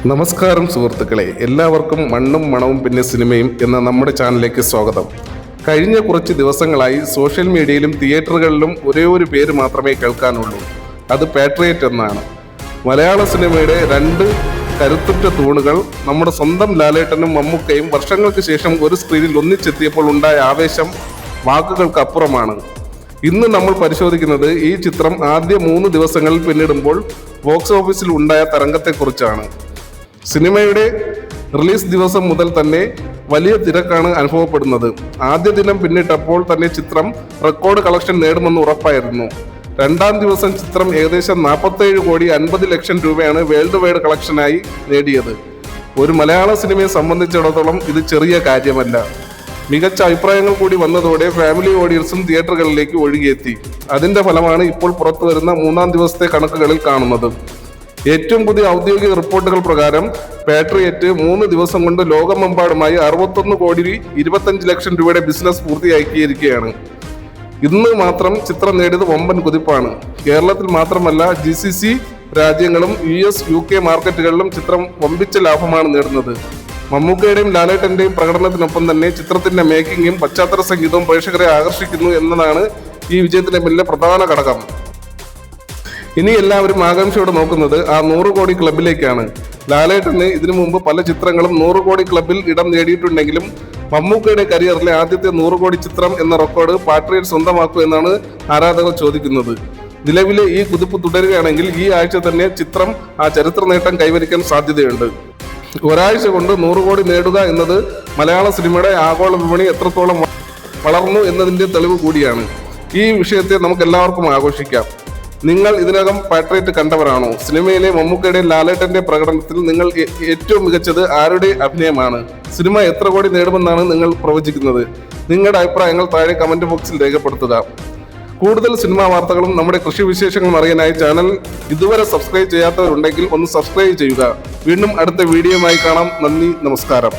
നമസ്കാരം സുഹൃത്തുക്കളെ, എല്ലാവർക്കും മണ്ണും മണവും പിന്നെ സിനിമയും എന്ന നമ്മുടെ ചാനലിലേക്ക് സ്വാഗതം. കഴിഞ്ഞ കുറച്ച് ദിവസങ്ങളായി സോഷ്യൽ മീഡിയയിലും തിയേറ്ററുകളിലും ഒരേ ഒരു പേര് മാത്രമേ കേൾക്കാനുള്ളൂ. അത് പാട്രിയറ്റ് എന്നാണ്. മലയാള സിനിമയുടെ രണ്ട് കരുത്തുറ്റ തൂണുകൾ നമ്മുടെ സ്വന്തം ലാലേട്ടനും മമ്മൂക്കയും വർഷങ്ങൾക്ക് ശേഷം ഒരു സ്ക്രീനിൽ ഒന്നിച്ചെത്തിയപ്പോൾ ഉണ്ടായ ആവേശം വാക്കുകൾക്കപ്പുറമാണ്. ഇന്ന് നമ്മൾ പരിശോധിക്കുന്നത് ഈ ചിത്രം ആദ്യ 3 ദിവസങ്ങളിൽ പിന്നിടുമ്പോൾ ബോക്സ് ഓഫീസിൽ ഉണ്ടായ തരംഗത്തെക്കുറിച്ചാണ്. സിനിമയുടെ റിലീസ് ദിവസം മുതൽ തന്നെ വലിയ തിരക്കാണ് അനുഭവപ്പെടുന്നത്. ആദ്യ ദിനം പിന്നിട്ടപ്പോൾ തന്നെ ചിത്രം റെക്കോർഡ് കളക്ഷൻ നേടുമെന്ന് ഉറപ്പായിരുന്നു. രണ്ടാം ദിവസം ചിത്രം ഏകദേശം 47 കോടി 50 ലക്ഷം രൂപയാണ് വേൾഡ് വൈഡ് കളക്ഷനായി നേടിയത്. ഒരു മലയാള സിനിമയെ സംബന്ധിച്ചിടത്തോളം ഇത് ചെറിയ കാര്യമല്ല. മികച്ച അഭിപ്രായങ്ങൾ കൂടി വന്നതോടെ ഫാമിലി ഓഡിയൻസും തിയേറ്ററുകളിലേക്ക് ഒഴുകിയെത്തി. അതിന്റെ ഫലമാണ് ഇപ്പോൾ പുറത്തു വരുന്ന 3-ാം ദിവസത്തെ കണക്കുകളിൽ കാണുന്നത്. ഏറ്റവും പുതിയ ഔദ്യോഗിക റിപ്പോർട്ടുകൾ പ്രകാരം പാട്രിയറ്റ് 3 ദിവസം കൊണ്ട് ലോകമെമ്പാടുമായി 61 കോടി 25 ലക്ഷം രൂപയുടെ ബിസിനസ് പൂർത്തിയാക്കിയിരിക്കുകയാണ്. ഇന്ന് മാത്രം ചിത്രം നേടിയത് വമ്പൻ കുതിപ്പാണ്. കേരളത്തിൽ മാത്രമല്ല, GCC രാജ്യങ്ങളും US, UK മാർക്കറ്റുകളിലും ചിത്രം വമ്പിച്ച ലാഭമാണ് നേടുന്നത്. മമ്മൂക്കയുടെയും ലാലേട്ടന്റെയും പ്രകടനത്തിനൊപ്പം തന്നെ ചിത്രത്തിന്റെ മേക്കിങ്ങും പശ്ചാത്തല സംഗീതവും പ്രേക്ഷകരെ ആകർഷിക്കുന്നു എന്നതാണ് ഈ വിജയത്തിന്റെ പിന്നിലെ പ്രധാന ഘടകം. ഇനി എല്ലാവരും ആകാംക്ഷയോടെ നോക്കുന്നത് ആ 100 കോടി ക്ലബിലേക്കാണ്. ലാലേട്ടന് ഇതിനു മുമ്പ് പല ചിത്രങ്ങളും 100 കോടി ക്ലബിൽ ഇടം നേടിയിട്ടുണ്ടെങ്കിലും മമ്മൂക്കയുടെ കരിയറിലെ ആദ്യത്തെ 100 കോടി ചിത്രം എന്ന റെക്കോർഡ് പാട്രിയറ്റ് സ്വന്തമാക്കൂ എന്നാണ് ആരാധകർ ചോദിക്കുന്നത്. നിലവിലെ ഈ കുതിപ്പ് തുടരുകയാണെങ്കിൽ ഈ ആഴ്ച തന്നെ ചിത്രം ആ ചരിത്ര നേട്ടം കൈവരിക്കാൻ സാധ്യതയുണ്ട്. ഒരാഴ്ച കൊണ്ട് 100 കോടി നേടുക എന്നത് മലയാള സിനിമയുടെ ആഗോള വിപണി എത്രത്തോളം വളർന്നു എന്നതിന്റെ തെളിവ് കൂടിയാണ്. ഈ വിഷയത്തെ നമുക്ക് എല്ലാവർക്കും ആഘോഷിക്കാം. നിങ്ങൾ ഇതിനകം പാട്രിയറ്റ് കണ്ടവരാണോ? സിനിമയിലെ മമ്മൂക്കയുടെ ലാലേട്ടന്റെ പ്രകടനത്തിൽ നിങ്ങൾ ഏറ്റവും മികച്ചത് ആരുടെ അഭിനയമാണ്? സിനിമ എത്ര കോടി നേടുമെന്നാണ് നിങ്ങൾ പ്രവചിക്കുന്നത്? നിങ്ങളുടെ അഭിപ്രായങ്ങൾ താഴെ കമന്റ് ബോക്സിൽ രേഖപ്പെടുത്തുക. കൂടുതൽ സിനിമാ വാർത്തകളും നമ്മുടെ കൃഷി വിശേഷങ്ങളും അറിയാനായി ചാനൽ ഇതുവരെ സബ്സ്ക്രൈബ് ചെയ്യാത്തവരുണ്ടെങ്കിൽ ഒന്ന് സബ്സ്ക്രൈബ് ചെയ്യുക. വീണ്ടും അടുത്ത വീഡിയോയുമായി കാണാം. നന്ദി, നമസ്കാരം.